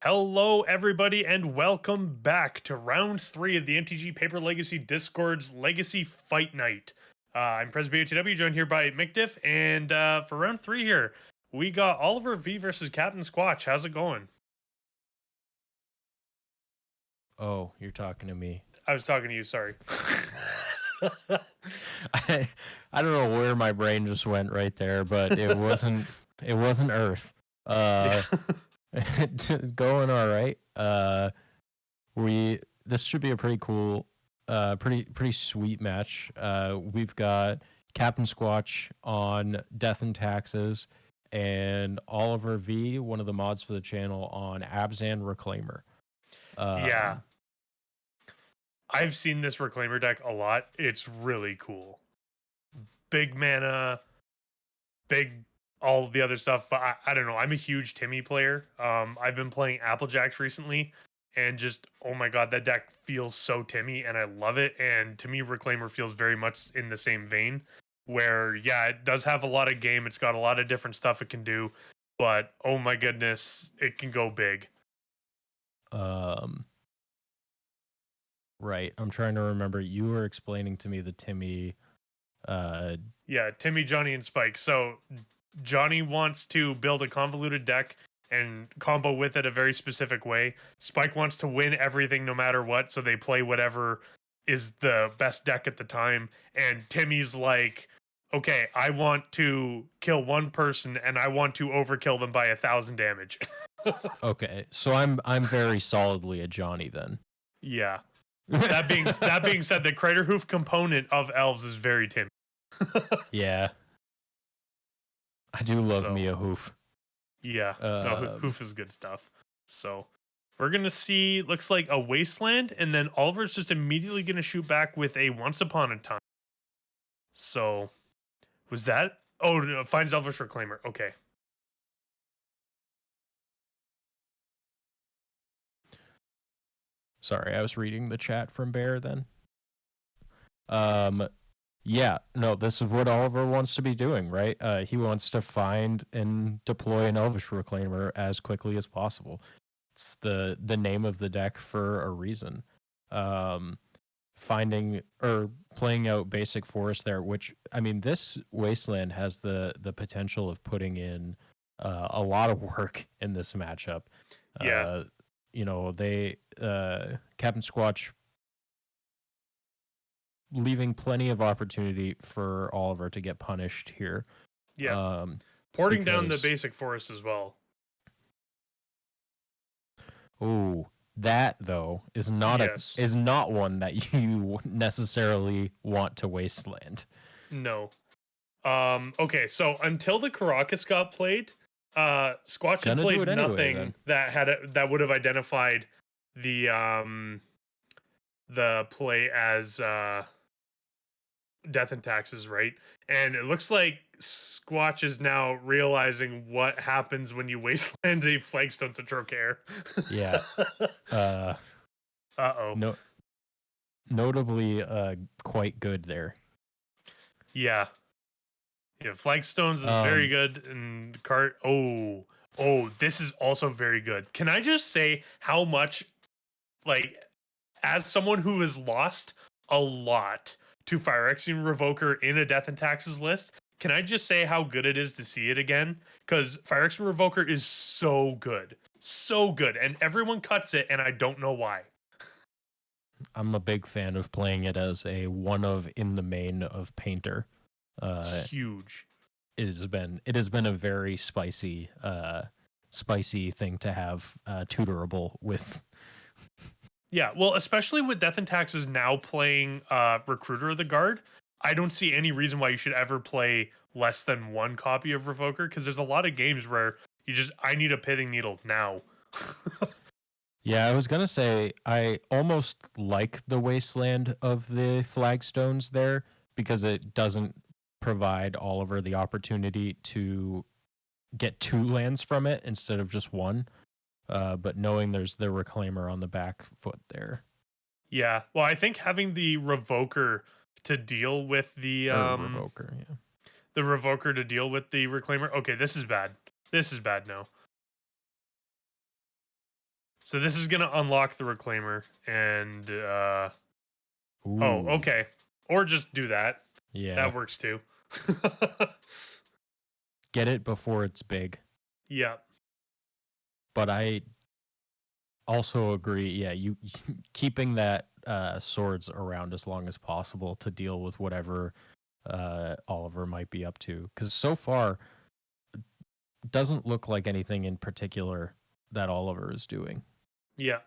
Hello, everybody, and welcome back to round 3 of the MTG Paper Legacy Discord's Legacy Fight Night. I'm President BOTW, joined here by McDiff, and for round 3 here, we got Oliver V versus Captain Squatch. How's it going? Oh, you're talking to me. I was talking to you, sorry. I don't know where my brain just went right there, but it wasn't Earth. Yeah. Going all right. This should be a pretty cool, pretty sweet match. We've got Captain Squatch on Death and Taxes, and Oliver V, one of the mods for the channel, on Abzan Reclaimer. Yeah. I've seen this Reclaimer deck a lot. It's really cool. Big mana, big all the other stuff, but I don't know. I'm a huge Timmy player. I've been playing Applejacks recently, and just oh my god, that deck feels so Timmy, and I love it. And to me, Reclaimer feels very much in the same vein, where yeah, it does have a lot of game. It's got a lot of different stuff it can do, but oh my goodness, it can go big. Um, right. I'm trying to remember. You were explaining to me the Timmy. Yeah, Timmy, Johnny, and Spike. So Johnny wants to build a convoluted deck and combo with it a very specific way. Spike wants to win everything no matter what, so they play whatever is the best deck at the time. And Timmy's like, okay, I want to kill one person and I want to overkill them by 1,000 damage. Okay, so I'm very solidly a Johnny then. Yeah. That being said, the Crater Hoof component of elves is very Timmy. Yeah, I do love me a hoof. Yeah, no, Hoof is good stuff. So we're gonna see. Looks like a wasteland, and then Oliver's just immediately gonna shoot back with a Once Upon a Time. So was that? Oh, no, finds Elvish Reclaimer. Okay. Sorry, I was reading the chat from Bear then. Yeah, no, this is what Oliver wants to be doing, right? He wants to find and deploy an Elvish Reclaimer as quickly as possible. It's the name of the deck for a reason. Finding or playing out basic forest there, which I mean, this wasteland has the potential of putting in a lot of work in this matchup. Yeah. They Captain Squatch leaving plenty of opportunity for Oliver to get punished here. Yeah. Porting down the Because basic forest as well. that though is not Yes. is not one that you necessarily want to wasteland. No. Okay, so until the Caracas got played, Squatch had Gonna do played it anyway nothing then. that would have identified the play as Death and Taxes, right? And it looks like Squatch is now realizing what happens when you wasteland a flagstone to Trocaire. Yeah. Uh-oh. No, notably quite good there. Yeah. Yeah, Flagstones is very Um, good, and cart. Oh, this is also very good. Can I just say how much, like, as someone who has lost a lot to Phyrexian Revoker in a Death and Taxes list, can I just say how good it is to see it again? Because Phyrexian Revoker is so good. So good. And everyone cuts it, and I don't know why. I'm a big fan of playing it as a one of in the main of Painter. Huge. It has been a very spicy thing to have tutorable with. Yeah, well, especially with Death and Taxes now playing Recruiter of the Guard, I don't see any reason why you should ever play less than one copy of Revoker, because there's a lot of games where I need a pithing needle now. Yeah, I was gonna say I almost like the wasteland of the flagstones there because it doesn't provide Oliver the opportunity to get two lands from it instead of just one. But knowing there's the reclaimer on the back foot there. Yeah, well, I think having the Revoker to deal with Or revoker, yeah. the Revoker to deal with the Reclaimer. Okay, this is bad. This is bad now. So this is gonna unlock the reclaimer, and oh, Ooh, okay, or just do that. yeah. That works too. Get it before it's big. Yeah, But I also agree. Yeah, you keeping that swords around as long as possible to deal with whatever Oliver might be up to. Because so far, doesn't look like anything in particular that Oliver is doing. yeah.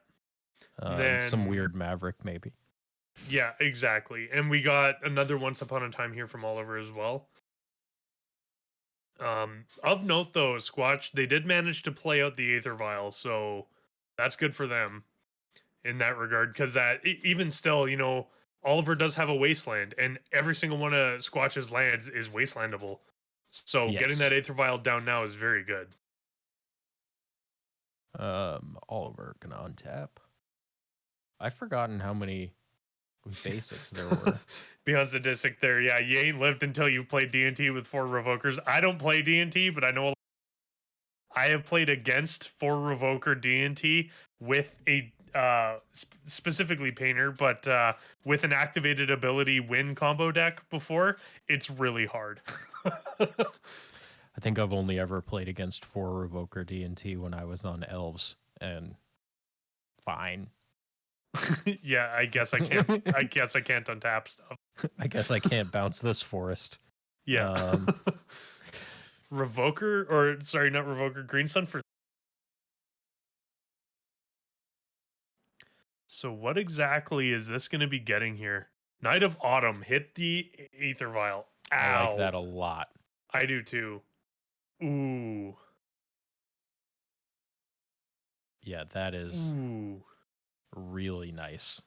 Some Then weird maverick, maybe. yeah, exactly. And we got another Once Upon a Time here from Oliver as well. Of note though, Squatch, they did manage to play out the Aether Vial, so that's good for them in that regard. Because that even still, Oliver does have a wasteland, and every single one of Squatch's lands is wastelandable. So getting that Yes. Aether Vial down now is very good. Oliver gonna untap. I've forgotten how many basics there were. Beyond sadistic, there, yeah, you ain't lived until you've played D&T with 4 Revokers. I don't play D&T, but I know I have played against 4 Revoker D&T with a specifically Painter, but with an activated ability win combo deck before. It's really hard. I think I've only ever played against 4 Revoker D&T when I was on Elves, and fine. Yeah, I guess I can't. I guess I can't untap stuff. I guess I can't bounce this forest. Yeah. Um, Revoker, or sorry, not Revoker. Green Sun for. So what exactly is this going to be getting here? Knight of Autumn hit the Aether Vial. Ow. I like that a lot. I do too. Ooh. Yeah, that is Ooh. really nice.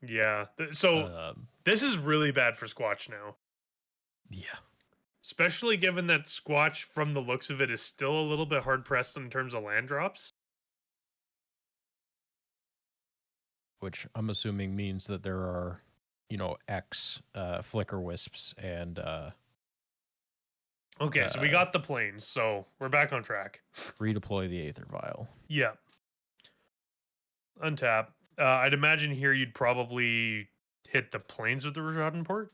Yeah. So Um, this is really bad for Squatch now. yeah. Especially given that Squatch, from the looks of it, is still a little bit hard pressed in terms of land drops. Which I'm assuming means that there are, X flicker wisps and Okay, so we got the planes, so we're back on track. redeploy the Aether Vial. Yeah. Untap. I'd imagine here you'd probably hit the planes with the Rajadon port.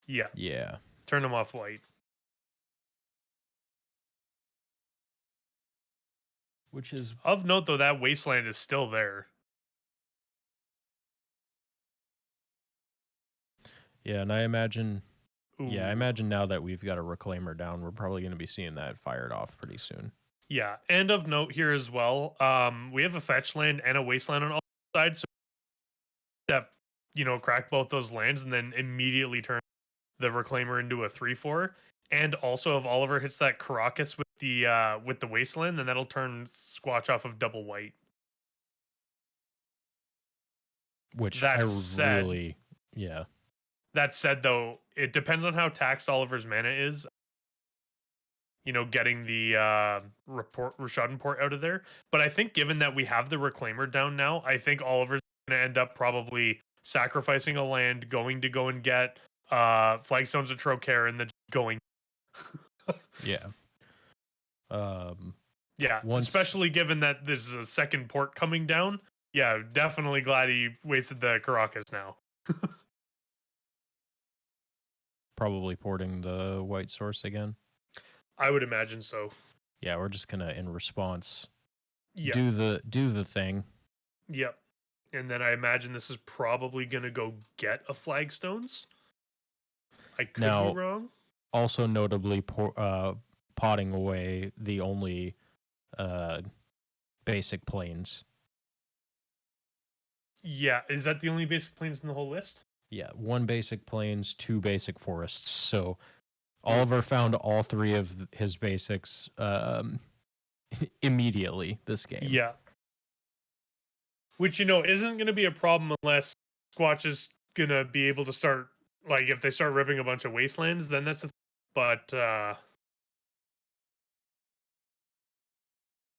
Yeah. Yeah. Turn them off white. Which is Of note, though, that wasteland is still there. yeah, and I imagine Ooh. Yeah, I imagine now that we've got a reclaimer down, we're probably going to be seeing that fired off pretty soon. Yeah, and of note here as well, we have a fetch land and a wasteland on all sides, so that crack both those lands and then immediately turn the reclaimer into a 3/4. And also, if Oliver hits that Caracas with the wasteland, then that'll turn Squatch off of double white. Which I That said, really, yeah. that said though, it depends on how taxed Oliver's mana is. Getting the Rashad port out of there. But I think given that we have the reclaimer down now, I think Oliver's gonna end up probably sacrificing a land, going to go and get Flagstones of Trocaire, and then going. Yeah. Yeah, especially given that there's a second port coming down. Yeah, definitely glad he wasted the Caracas now. Probably porting the white source again. I would imagine so. Yeah, we're just gonna in response Yeah. do the thing. Yep. And then I imagine this is probably gonna go get a Flagstones. I could Now, be wrong. Also notably potting away the only basic planes. Yeah, is that the only basic planes in the whole list? Yeah, 1 basic planes, 2 basic forests. So Oliver found all 3 of his basics immediately this game. Yeah. Which, isn't going to be a problem unless Squatch is going to be able to start, like, if they start ripping a bunch of wastelands, then that's but,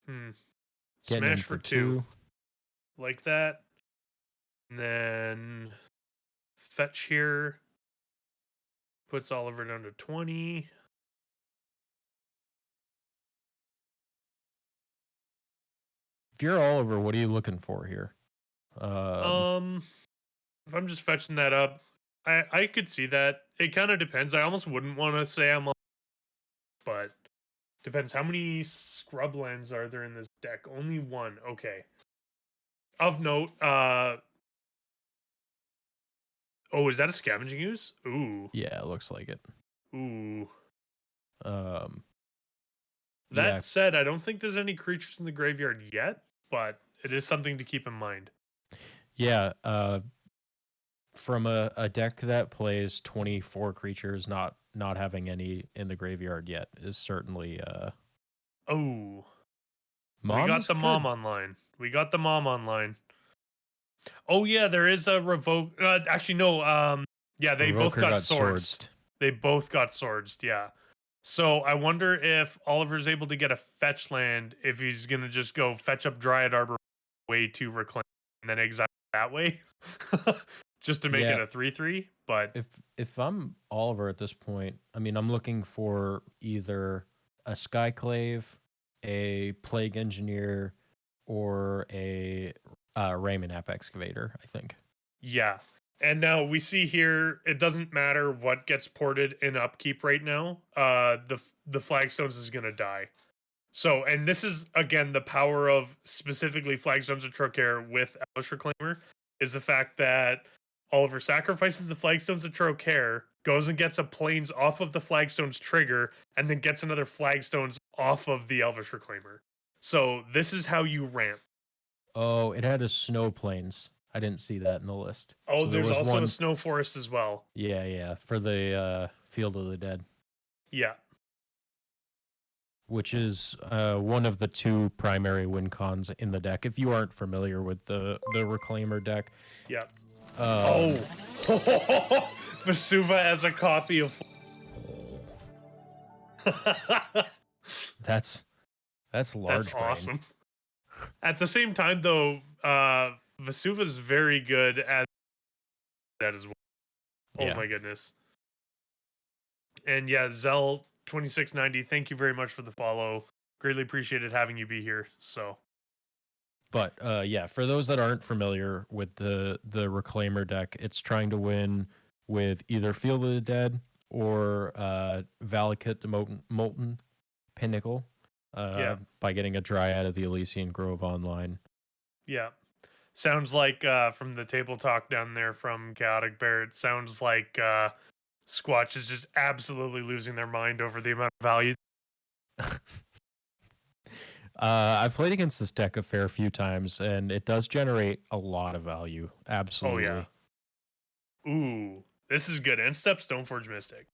Getting Smash in for 2. Like that. And then fetch here. Puts Oliver down to 20. If you're Oliver, what are you looking for here? If I'm just fetching that up, I could see that. It kind of depends. I almost wouldn't want to say I'm, but depends. How many scrublands are there in this deck? Only one. Okay. Of note, oh, is that a scavenging ooze? Ooh. Yeah, it looks like it. Ooh. Um, yeah, That said, I don't think there's any creatures in the graveyard yet, but it is something to keep in mind. yeah. From a deck that plays 24 creatures, not having any in the graveyard yet is certainly Oh, we Mom got is the mom good. online. We got the mom online. Oh yeah, there is a revoke. Actually, no. Yeah, they both Revoker got got swords. swords. They both got swords. Yeah. So I wonder if Oliver's able to get a fetch land if he's gonna just go fetch up Dryad Arbor way to reclaim and then exile that way, just to make it Yeah, a 3/3. But if I'm Oliver at this point, I mean, I'm looking for either a Skyclave, a Plague Engineer, or a Raymond App Excavator, I think. yeah. And now we see here it doesn't matter what gets ported in upkeep right now. The flagstones is gonna die. So, and this is again the power of specifically Flagstones of Trocaire with Elvish Reclaimer is the fact that Oliver sacrifices the Flagstones of Trocaire, goes and gets a planes off of the Flagstones trigger, and then gets another Flagstones off of the Elvish Reclaimer. So this is how you ramp. Oh, it had a Snow Plains. I didn't see that in the list. Oh, So there there's was also a one. Snow Forest as well. Yeah, for the Field of the Dead, Yeah, which is one of the two primary win cons in the deck. If you aren't familiar with the Reclaimer deck, yeah. um, Oh, Vesuva as a copy of. that's That's large brain. awesome. At the same time, though, Vesuva's very good at that as well. Oh Yeah, my goodness. And yeah, Zell 2690, thank you very much for the follow. Greatly appreciated having you be here. So but yeah, for those that aren't familiar with the Reclaimer deck, it's trying to win with either Field of the Dead or Valakut the Molten Pinnacle yeah, by getting a Dryad of the Elysian Grove online. yeah. Sounds like from the table talk down there from Chaotic Bear, it sounds like Squatch is just absolutely losing their mind over the amount of value. I've played against this deck a fair few times, and it does generate a lot of value. Oh yeah. Absolutely. Ooh, this is good. End step Stoneforge Mystic.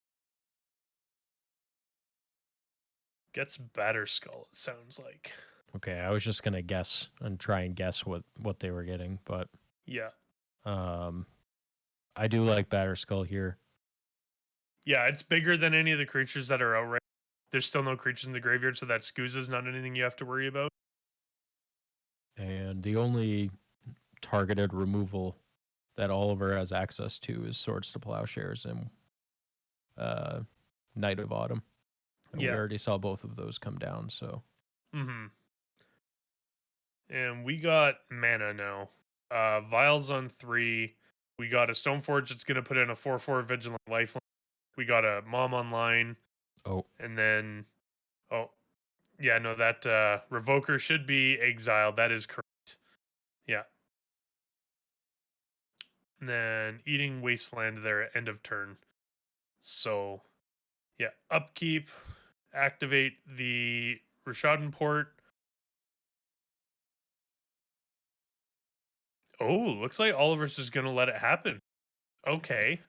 Gets Batter Skull, it sounds like. Okay, I was just gonna guess and try and guess what they were getting, but Yeah. um, I do like Batterskull here. Yeah, it's bigger than any of the creatures that are out right. There's still no creatures in the graveyard, so that Scooza's not anything you have to worry about. And the only targeted removal that Oliver has access to is Swords to Plowshares and uh, Night of Autumn. And we Yeah. already saw both of those come down, so Mm-hmm. And we got mana now. Vials on 3. We got a Stoneforge that's gonna put in a 4/4 Vigilant Lifeline. We got a Mom online, oh and then oh yeah, no, that Revoker should be exiled. That is correct. Yeah. And then Eating Wasteland there at end of turn. So yeah, upkeep, activate the Rishadan port. Oh, looks like Oliver's just gonna let it happen. Okay.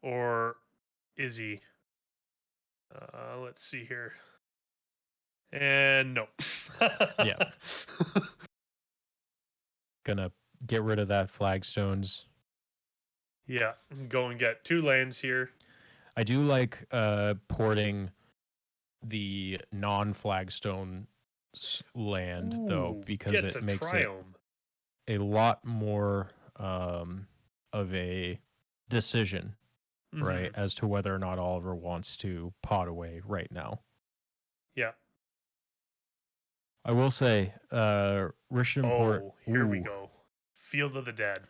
Or is he? Let's see here. And no. yeah, gonna get rid of that Flagstones. Yeah, go and get 2 lands here. I do like porting the non-flagstone land though, Ooh, because gets it a makes it Triome. a lot more of a decision, right, Mm-hmm. as to whether or not Oliver wants to pot away right now. Yeah. I will say, Rishenport. Oh, here we go. Field of the Dead.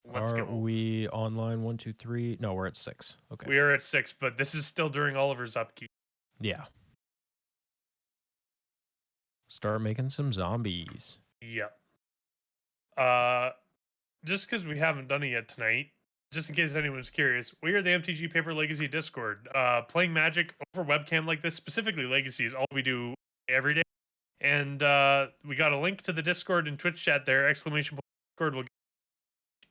Let's Are go. we online? 1, 2, 3. No, we're at 6. Okay. We are at 6, but this is still during Oliver's upkeep. Yeah. Start making some zombies. Yep. Just because we haven't done it yet tonight, just in case anyone's curious, we are the MTG Paper Legacy Discord. Playing Magic over webcam like this, specifically Legacy, is all we do every day. And we got a link to the Discord and Twitch chat there. Exclamation point Discord will get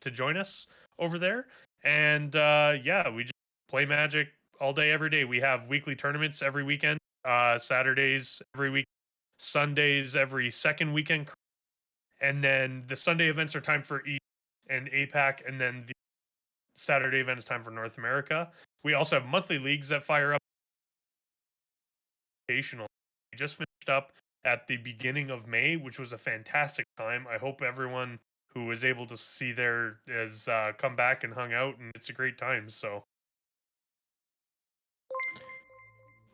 to join us over there. And yeah, we just play Magic all day, every day. We have weekly tournaments every weekend. Saturdays every week, Sundays every second weekend, and then the Sunday events are time for East and APAC, and then the Saturday event is time for North America. We also have monthly leagues that fire up. Occasional. We just finished up at the beginning of May, which was a fantastic time. I hope everyone who was able to see there has come back and hung out, and it's a great time. So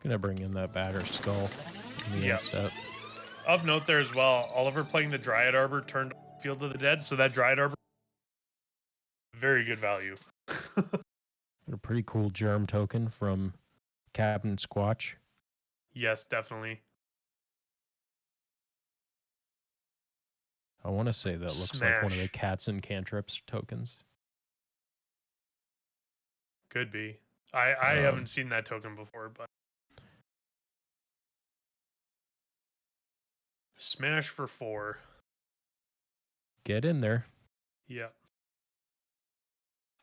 Gonna bring in that batter skull in the yeah. end step. Of note there as well, Oliver playing the Dryad Arbor turned Field of the Dead, so that Dryad Arbor, very good value. A pretty cool germ token from Captain Squatch. Yes, definitely. I want to say that looks like one of the Cats and Cantrips tokens. Could be. I haven't seen that token before, but smash for 4. Get in there. Yeah.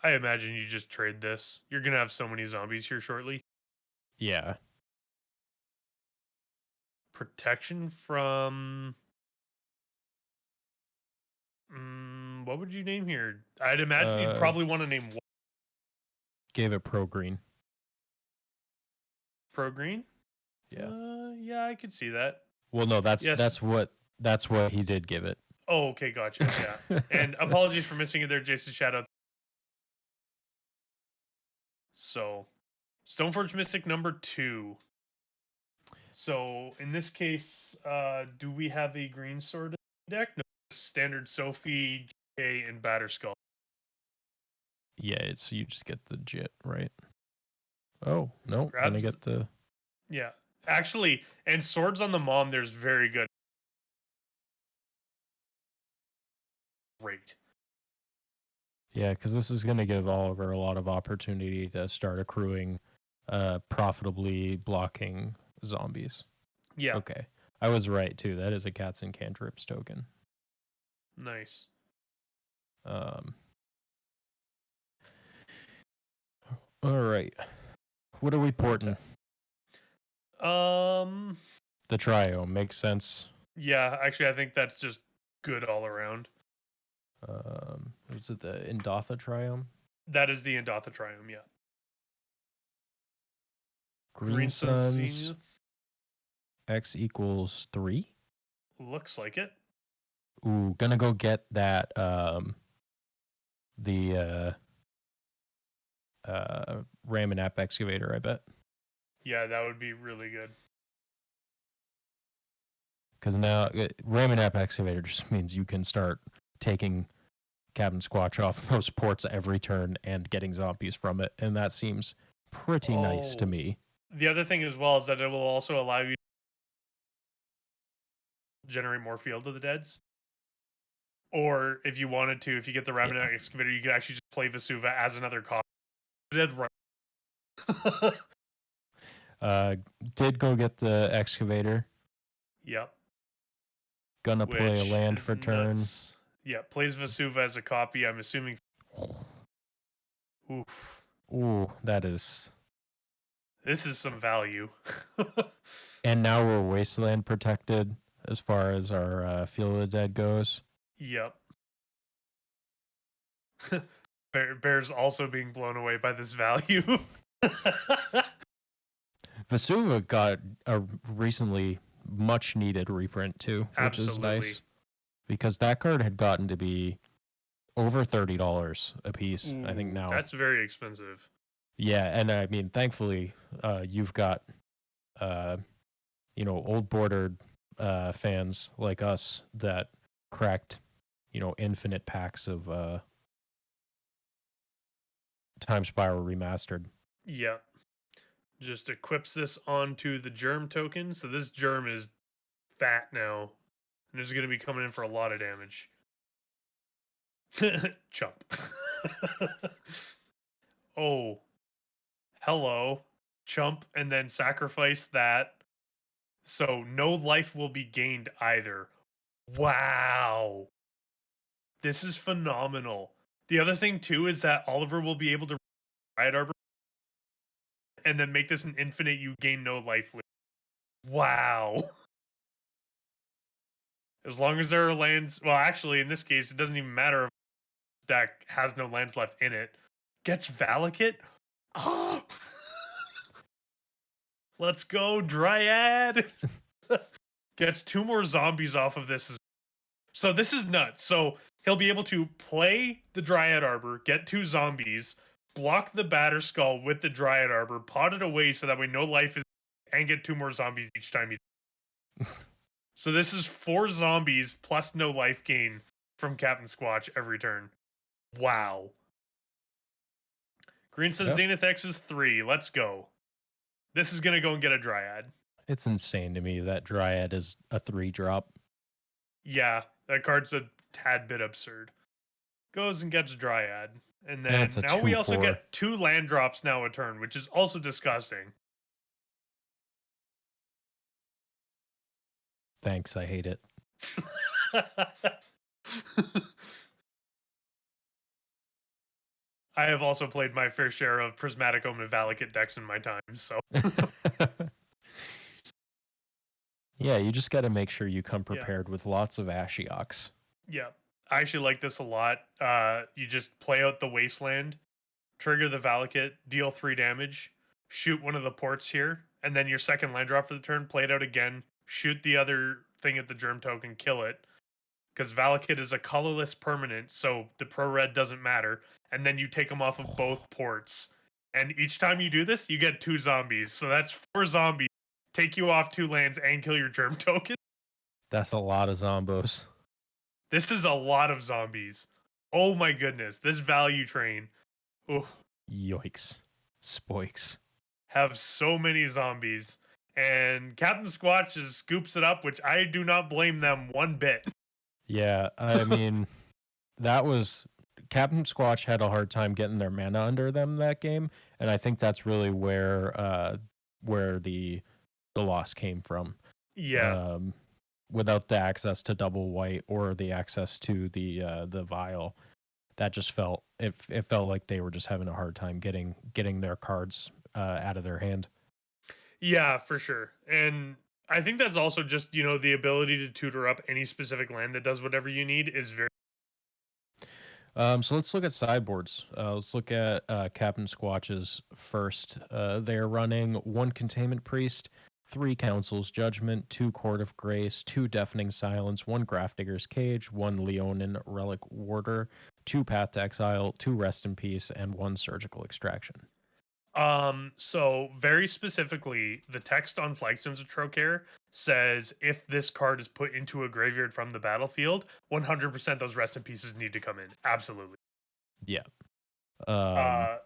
I imagine you just trade this. You're gonna have so many zombies here shortly. Yeah. Protection from what would you name here? I'd imagine you'd probably want to name Gave it pro green. Pro green? Yeah. Yeah, I could see that. Well, no, that's what he did give it. Oh, okay, gotcha. Yeah. And apologies for missing it there, Jason. Shout out. So, Stoneforge Mystic number 2. So in this case, do we have a green sword deck? No, standard Sophie, GK, and Batterskull. Yeah, it's you just get the JIT, right? Oh, no, gonna get the... Yeah, actually, and swords on the mom, there's very good. Great. Yeah, because this is going to give Oliver a lot of opportunity to start accruing profitably blocking zombies. Yeah. Okay. I was right, too. That is a Cats and Cantrips token. Nice. All right. What are we porting? The Triome makes sense. Yeah, actually, I think that's just good all around. Was it the Indatha Triome? That is the Indatha Triome, yeah. Green Suns. X equals 3? Looks like it. Ooh, gonna go get that, Ramen App Excavator, I bet. Yeah, that would be really good. Because now Ramen App Excavator just means you can start taking Captain Squatch off those ports every turn and getting zombies from it, and that seems pretty nice to me. The other thing as well is that it will also allow you to generate more Field of the Deads. Or if you wanted to, if you get the Ramen Excavator, you could actually just play Vesuva as another copy. Dead right. Did go get the Excavator. Yep. Gonna play a land for turn. Yeah, plays Vesuva as a copy, I'm assuming. Oof. Ooh, that is... This is some value. And now we're Wasteland protected as far as our Field of the Dead goes. Yep. Bear's also being blown away by this value. Vesuva got a recently much needed reprint too, which is nice. Because that card had gotten to be over $30 a piece. I think now that's very expensive. Yeah, and I mean, thankfully, you've got, old bordered fans like us that cracked, infinite packs of Time Spiral Remastered. Yep. Just equips this onto the germ token. So this germ is fat now. And it's going to be coming in for a lot of damage. Chump. Oh, hello. Chump and then sacrifice that. So no life will be gained either. Wow. This is phenomenal. The other thing too is that Oliver will be able to Riot Arbor and then make this an infinite you gain no life. Wow. As long as there are lands, well, actually, in this case, it doesn't even matter if the deck has no lands left in it. Gets Valakut? Oh! Let's go, Dryad! Gets 2 more zombies off of this. So this is nuts. So he'll be able to play the Dryad Arbor, get 2 zombies, block the Batter Skull with the Dryad Arbor, pot it away so that way no life is, and get 2 more zombies each time he. So this is 4 zombies plus no life gain from Captain Squatch every turn. Wow. Green says Zenith X is 3. Let's go. This is gonna go and get a Dryad. It's insane to me that Dryad is a 3-drop. Yeah, that card's a tad bit absurd. Goes and gets a Dryad. And then now we also get 2 land drops now a turn, which is also disgusting. Thanks, I hate it. I have also played my fair share of Prismatic Omen Valakut decks in my time, so. Yeah, you just got to make sure you come prepared with lots of Ashioks. Yeah, I actually like this a lot. You just play out the Wasteland, trigger the Valakut, deal 3 damage, shoot one of the ports here, and then your second land drop for the turn, play it out again, shoot the other thing at the germ token, kill it. Because Valakut is a colorless permanent, so the pro red doesn't matter. And then you take them off of both ports. And each time you do this, you get 2 zombies. So that's 4 zombies. Take you off 2 lands and kill your germ token. That's a lot of zombos. This is a lot of zombies. Oh my goodness. This value train. Ooh. Yoicks. Spoiks. Have so many zombies. And Captain Squatch just scoops it up, which I do not blame them one bit. Yeah, I mean, that was Captain Squatch had a hard time getting their mana under them that game, and I think that's really where the loss came from. Yeah. Without the access to double white or the access to the vial, that just felt it felt like they were just having a hard time getting their cards out of their hand. Yeah, for sure. And I think that's also just, the ability to tutor up any specific land that does whatever you need is very. So let's look at sideboards. Let's look at Captain Squatch's first. They're running 1 Containment Priest, 3 Council's Judgment, 2 Court of Grace, 2 Deafening Silence, 1 Grafdigger's Cage, 1 Leonin Relic Warder, 2 Path to Exile, 2 Rest in Peace, and 1 Surgical Extraction. So very specifically, the text on Flagstones of Trocare says if this card is put into a graveyard from the battlefield, 100% those Rest in Pieces need to come in. Absolutely. Yeah.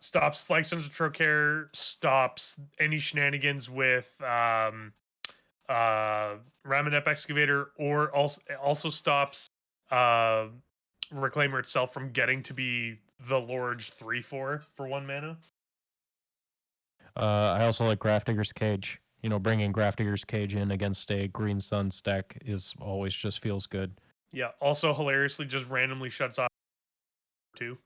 Stops Flagstones of Trocare, stops any shenanigans with Ramanep Excavator, or also stops Reclaimer itself from getting to be the Lorge 3/4 for 1 mana. I also like Grafdigger's Cage. Bringing Grafdigger's Cage in against a Green Sun stack is always just feels good. Yeah. Also, hilariously, just randomly shuts off 2.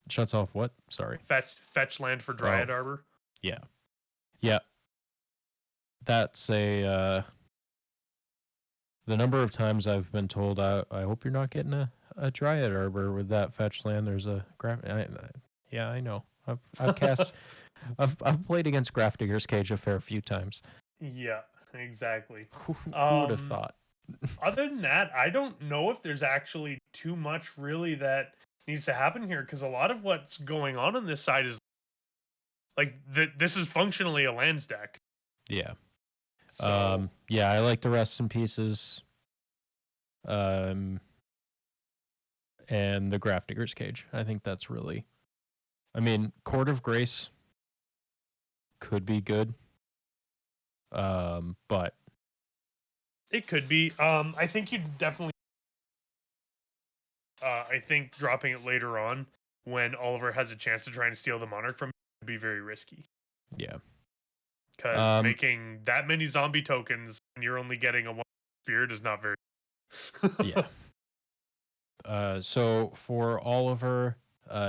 Shuts off what? Sorry. Fetch land for Dryad Arbor. Yeah. Yeah. That's a the number of times I've been told, I hope you're not getting a Dryad Arbor with that fetch land. There's a yeah, I know. I've cast I've played against Grafdigger's Cage a fair few times. Yeah, exactly. Who would have thought? Other than that, I don't know if there's actually too much really that needs to happen here, because a lot of what's going on this side is like this is functionally a lands deck. Yeah. So Yeah, I like the rest in pieces. And the Grafdigger's Cage. I think that's really. I mean, Court of Grace could be good. But it could be. I think you definitely. I think dropping it later on when Oliver has a chance to try and steal the Monarch from you would be very risky. yeah. Because making that many zombie tokens and you're only getting a one spirit is not very. Yeah. So for Oliver,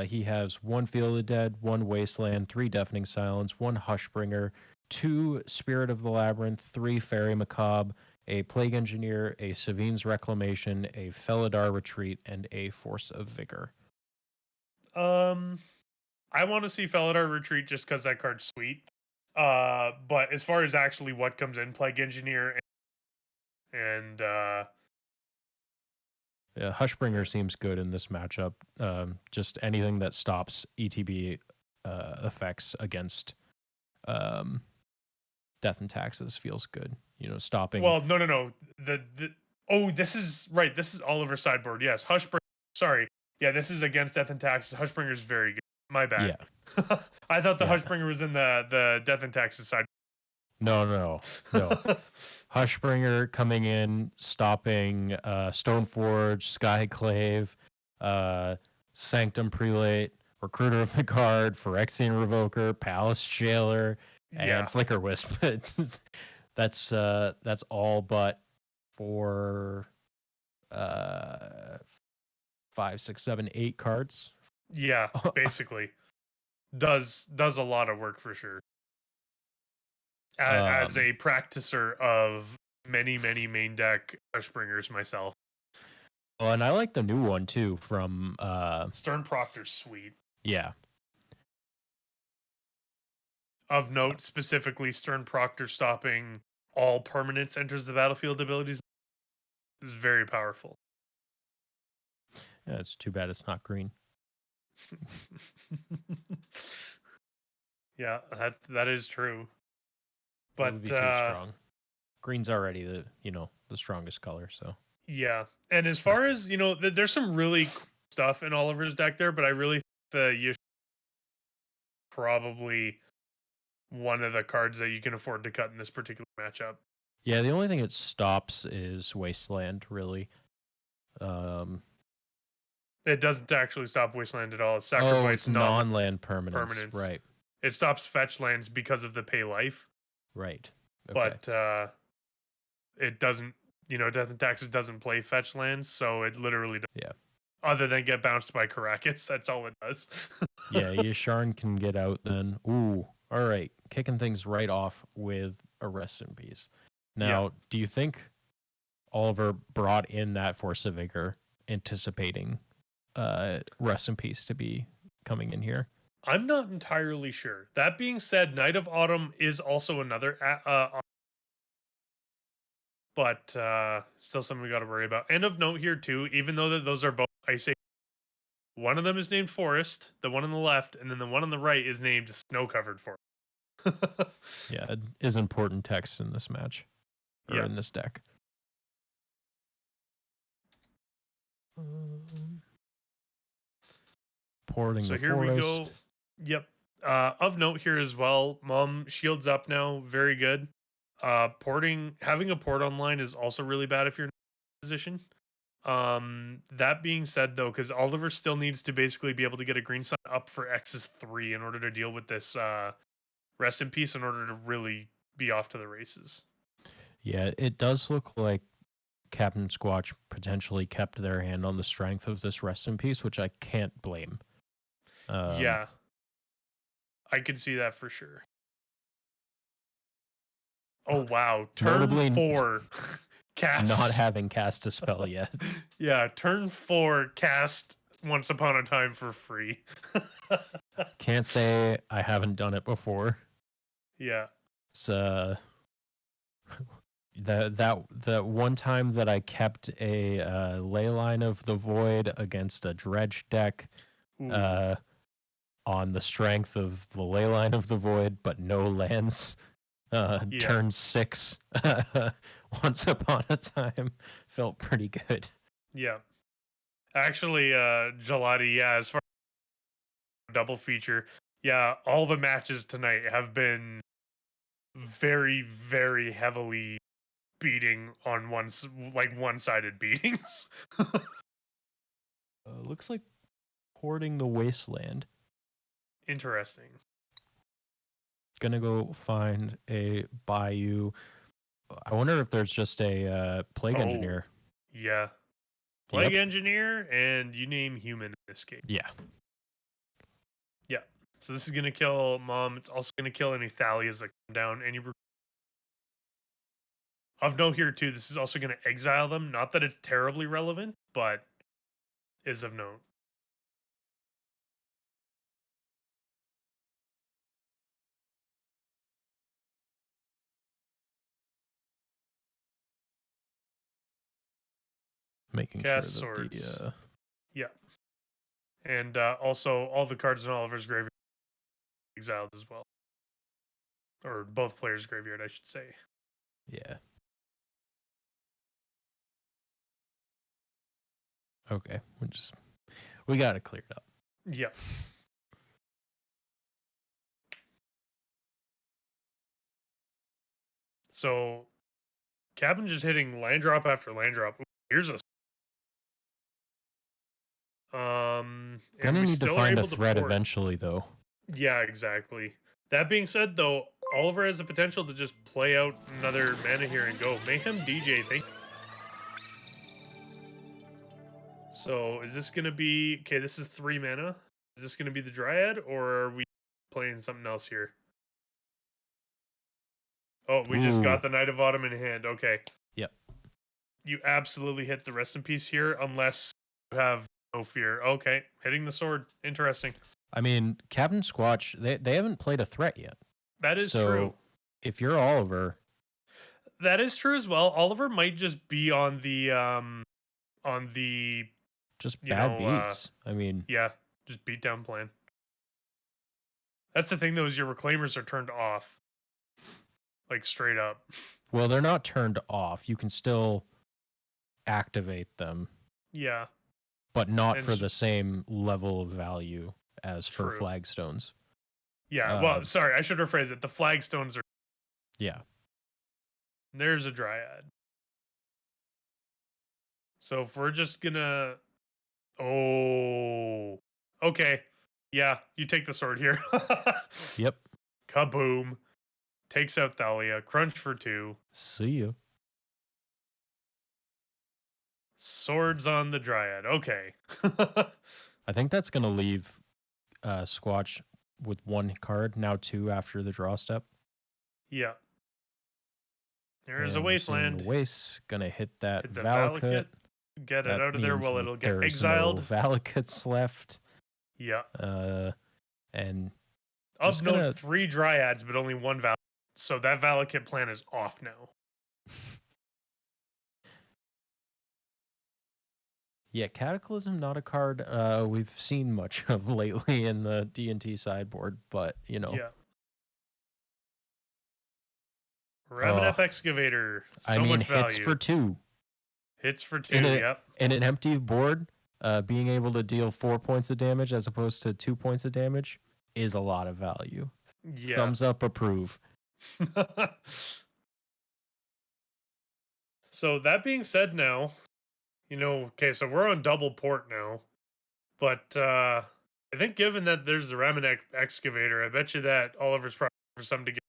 he has 1 Field of Dead, 1 Wasteland, 3 Deafening Silence, 1 Hushbringer, 2 Spirit of the Labyrinth, 3 Fairy Macabre, a Plague Engineer, a Savine's Reclamation, a Felidar Retreat, and a Force of Vigor. I want to see Felidar Retreat just because that card's sweet. But as far as actually what comes in, Plague Engineer and Yeah, Hushbringer seems good in this matchup. Just anything that stops ETB effects against Death and Taxes feels good. You know, stopping. well, no. Oh, this is right. This is Oliver's sideboard. Yes, Hushbringer. Sorry. Yeah, this is against Death and Taxes. Hushbringer is very good. My bad. Yeah. I thought the Yeah. Hushbringer was in the Death and Taxes side. No. Hushbringer coming in, stopping Stoneforge, Skyclave, Sanctum Prelate, Recruiter of the Guard, Phyrexian Revoker, Palace Jailer, and Yeah. Flicker Wisp. That's all but for 5, 6, 7, 8 cards. Yeah, basically. Does a lot of work for sure. As a practicer of many main deck Hushbringers myself. Oh, and I like the new one too from Stern Proctor's sweet. Yeah. Of note, specifically, Stern Proctor stopping all permanents enters the battlefield abilities is very powerful. Yeah, it's too bad it's not green. Yeah, that is true. But it would be too strong. Green's already the strongest color, so. Yeah. And as far as, there's some really cool stuff in Oliver's deck there, but I really think the probably one of the cards that you can afford to cut in this particular matchup. Yeah, the only thing it stops is Wasteland, really. It doesn't actually stop Wasteland at all. It's sacrifice non-land permanents. Right. It stops fetch lands because of the pay life. Right. Okay. But it doesn't, Death and Taxes doesn't play fetch lands, so it literally doesn't. Yeah. Other than get bounced by Caracas, that's all it does. Yeah, Yasharn can get out then. Ooh, all right. Kicking things right off with a Rest in Peace. Now, do you think Oliver brought in that Force of Vigor anticipating Rest in Peace to be coming in here? I'm not entirely sure. That being said, Night of Autumn is also another but still something we got to worry about. And of note here too, even though that those are both Ice Age, one of them is named Forest, the one on the left, and then the one on the right is named Snow Covered Forest. Yeah, it is important text in this match or in this deck. Porting so the here forest. we go. Yep. Of note here as well, Mom shields up now, very good. Having a port online is also really bad if you're in a position. That being said though, because Oliver still needs to basically be able to get a green sign up for X's 3 in order to deal with this Rest in Peace in order to really be off to the races. Yeah, it does look like Captain Squatch potentially kept their hand on the strength of this Rest in Peace, which I can't blame. Yeah. I could see that for sure. Oh wow. Turn 4 cast. Not having cast a spell yet. Yeah, turn 4 cast Once Upon a Time for free. Can't say I haven't done it before. Yeah. So that one time that I kept a Leyline of the Void against a Dredge deck on the strength of the Leyline of the Void, but no lands. Yeah. Turn 6 once upon a time felt pretty good. Yeah. Actually, Gelati, yeah, as far as double feature, yeah, all the matches tonight have been very, very heavily beating on one-sided beatings. Looks like porting the Wasteland. Interesting. Gonna go find a Bayou. I wonder if there's just a Plague Engineer. Yeah. Plague Engineer, and you name human in this case. Yeah. Yeah. So this is gonna kill Mom. It's also gonna kill any Thalias that come down. Of note here too, this is also gonna exile them. Not that it's terribly relevant, but is of note. Making Cast sure that swords. the Yeah. And also all the cards in Oliver's graveyard exiled as well. Or both players' graveyard, I should say. yeah. Okay, we got it cleared up. Yeah. So Cabin just hitting land drop after land drop. Ooh, here's a and Gonna we need to still are find a able to threat port. eventually, though. Yeah, exactly. That being said, though, Oliver has the potential to just play out another mana here and go. Mayhem DJ, thank you. So, is this going to be... Okay, this is 3 mana. Is this going to be the Dryad, or are we playing something else here? Oh, we just got the Knight of Autumn in hand. Okay. Yep. You absolutely hit the Rest in Peace here, unless you have no fear. Okay, hitting the sword. Interesting. I mean, Captain Squatch, they haven't played a threat yet. That is true. If you're Oliver... That is true as well. Oliver might just be on the just bad beats. I mean, yeah, just beatdown plan. That's the thing though, is your reclaimers are turned off, like straight up. Well, they're not turned off. You can still activate them. Yeah, but not for the same level of value as for true. flagstones. Yeah, well, sorry, I should rephrase it. The flagstones are... Yeah. There's a Dryad. So if we're just gonna... Oh. Okay. Yeah, you take the sword here. Yep. Kaboom. Takes out Thalia. Crunch for 2. See you. Swords on the Dryad. Okay. I think that's going to leave Squatch with 1 card, now 2 after the draw step. Yeah. There's a Wasteland. Waste, gonna hit that hit the Valakut. Get it out of there while it'll get exiled. No Valakuts left. Yeah. And of note, 3 Dryads, but only 1 Valakut. So that Valakut plan is off now. Yeah, Cataclysm, not a card we've seen much of lately in the D&T sideboard, but, you know. Yeah. Raminep Excavator. So much value. Hits for 2. Hits for 2, yep. In an empty board, being able to deal 4 points of damage as opposed to 2 points of damage is a lot of value. Yeah. Thumbs up, approve. So that being said now, okay, so we're on double port now. But I think given that there's the Raminep Excavator, I bet you that Oliver's probably for something to get.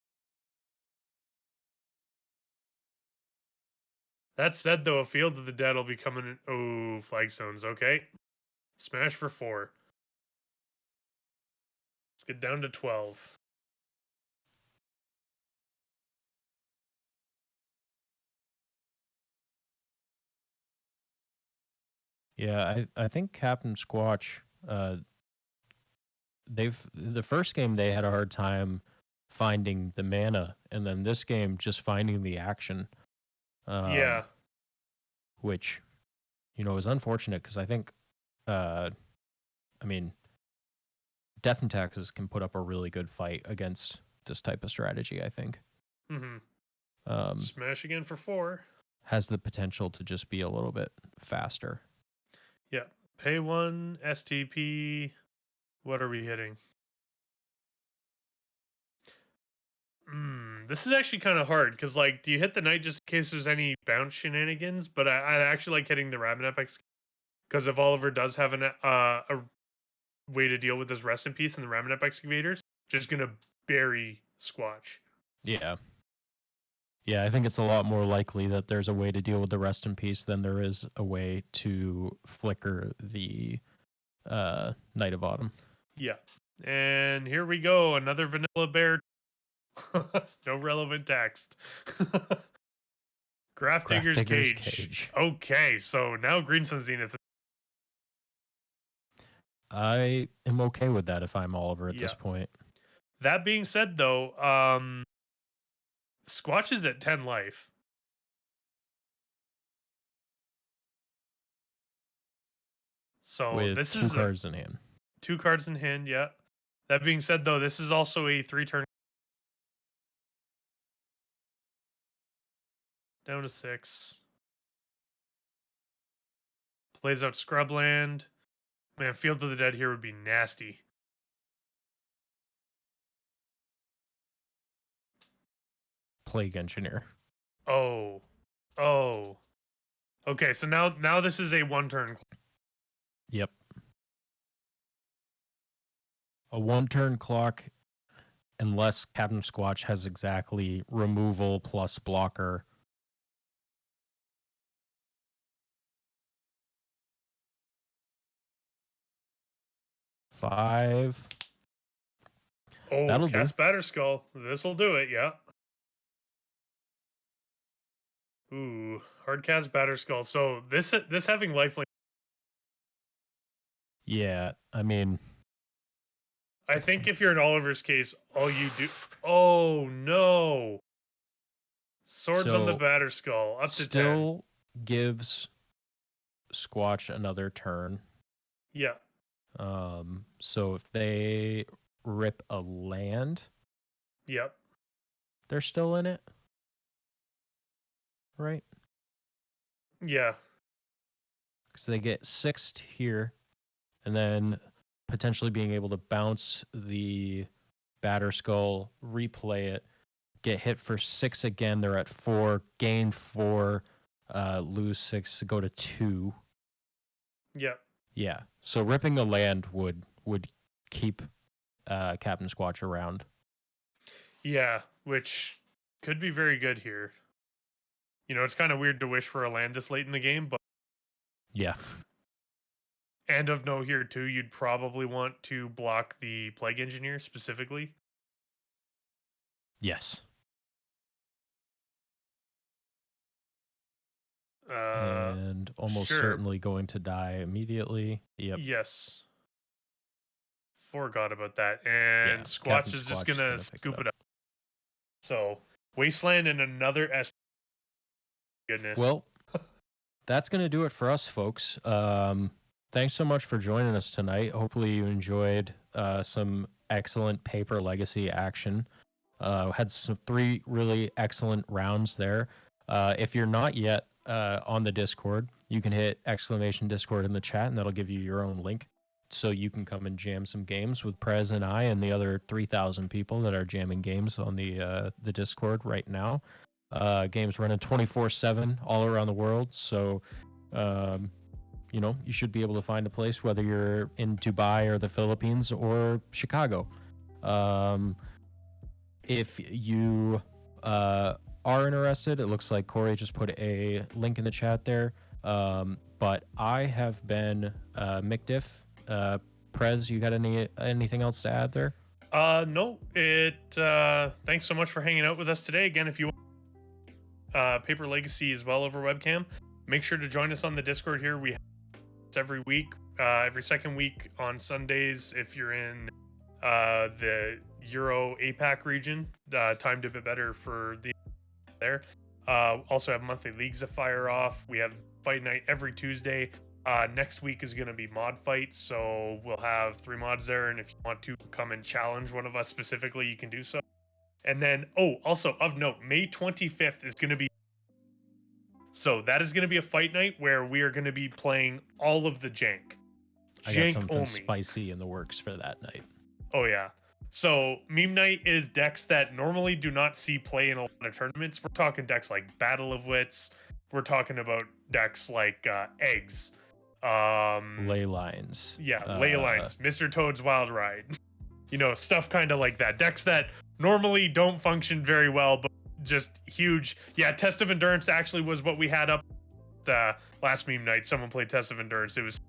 That said, though, a Field of the Dead will be coming in. Oh, Flagstones. Okay. Smash for 4. Let's get down to 12. Yeah, I think Captain Squatch, the first game they had a hard time finding the mana, and then this game just finding the action. Yeah. Which, is unfortunate because I think, Death and Taxes can put up a really good fight against this type of strategy, I think. Smash again for 4. Has the potential to just be a little bit faster. Yeah. Pay 1, STP. What are we hitting? This is actually kind of hard because, like, do you hit the knight just in case there's any bounce shenanigans? But I actually like hitting the Rabbit Epic because if Oliver does have a way to deal with his rest in peace and the Rabbit excavators, just gonna bury Squatch. Yeah. Yeah, I think it's a lot more likely that there's a way to deal with the rest in peace than there is a way to flicker the Knight of Autumn. Yeah. And here we go, another vanilla bear. No relevant text. Grafdigger's Cage. Okay, so now Green Sun Zenith. I am okay with that if I'm Oliver at this point. That being said, though, Squatch is at 10 life. So with this two is cards in hand. 2 cards in hand, yeah. That being said, though, this is also a 3-turn. Down to 6. Plays out Scrubland. Man, Field of the Dead here would be nasty. Plague Engineer. Oh. Okay, so now this is a 1-turn. Yep. A 1-turn clock, unless Captain Squatch has exactly removal plus blocker. Five. Oh, That'll cast do. Batterskull. This'll do it, yeah. Ooh, hard cast Batterskull. So this having lifelink. Yeah, I mean, I think if you're in Oliver's case, all you do. Oh no! Swords on the Batterskull up to 10. Still gives Squatch another turn. Yeah. So if they rip a land, Yep. they're still in it, right? Yeah. Because they get 6 here, and then potentially being able to bounce the Batterskull, replay it, get hit for 6 again. They're at 4, gain 4, lose 6, go to 2. Yep. Yeah. So ripping the land would keep Captain Squatch around. Yeah, which could be very good here. You know, it's kind of weird to wish for a land this late in the game, but yeah. And of note here too, you'd probably want to block the Plague Engineer specifically. Yes. And almost certainly going to die immediately. Yep. Yes. Forgot about that. And Squatch is just gonna scoop it up. So Wasteland and another S. Goodness. Well, that's gonna do it for us, folks. Thanks so much for joining us tonight. Hopefully you enjoyed some excellent Paper Legacy action. Had some 3 really excellent rounds there. If you're not yet on the Discord, you can hit !Discord in the chat, and that'll give you your own link, so you can come and jam some games with Prez and I and the other 3,000 people that are jamming games on the Discord right now. Games running 24/7 all around the world, so you know, you should be able to find a place, whether you're in Dubai or the Philippines or Chicago. If you are interested, it looks like Corey just put a link in the chat there. But I have been McDiff. Prez, you got anything else to add there? No. Thanks so much for hanging out with us today. Again, if you want Paper Legacy as well over webcam, make sure to join us on the Discord here. We have every week, every second week on Sundays. If you're in the Euro APAC region, timed a bit better for the there. Also have monthly leagues of fire off. We have fight night every Tuesday. Next week is going to be mod fight, so we'll have 3 mods there, and if you want to come and challenge one of us specifically, you can do so. And then, also of note, May 25th is going to be. So that is going to be a fight night where we are going to be playing all of the jank. I got Jank something only. spicy in the works for that night. Oh, yeah. So meme night is decks that normally do not see play in a lot of tournaments. We're talking decks like Battle of Wits. We're talking about decks like Eggs. Ley lines. Yeah, Ley lines. Mr. Toad's Wild Ride. Stuff kind of like that. Decks that normally don't function very well, but just huge. Yeah, Test of Endurance actually was what we had up last meme night. Someone played Test of Endurance. It was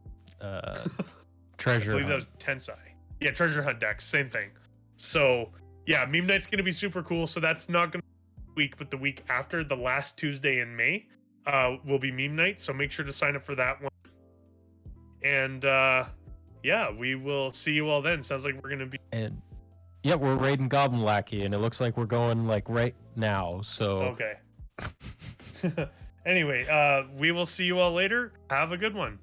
Treasure I believe Hunt. that was Tensai. Yeah, Treasure Hunt decks, same thing. So yeah, meme night's gonna be super cool. So that's not gonna be week, but the week after, the last Tuesday in May, will be meme night. So make sure to sign up for that one. And yeah, we will see you all then. Sounds like we're gonna be. And yeah, we're raiding Goblin Lackey, and it looks like we're going like right now. So Okay. Anyway, we will see you all later. Have a good one.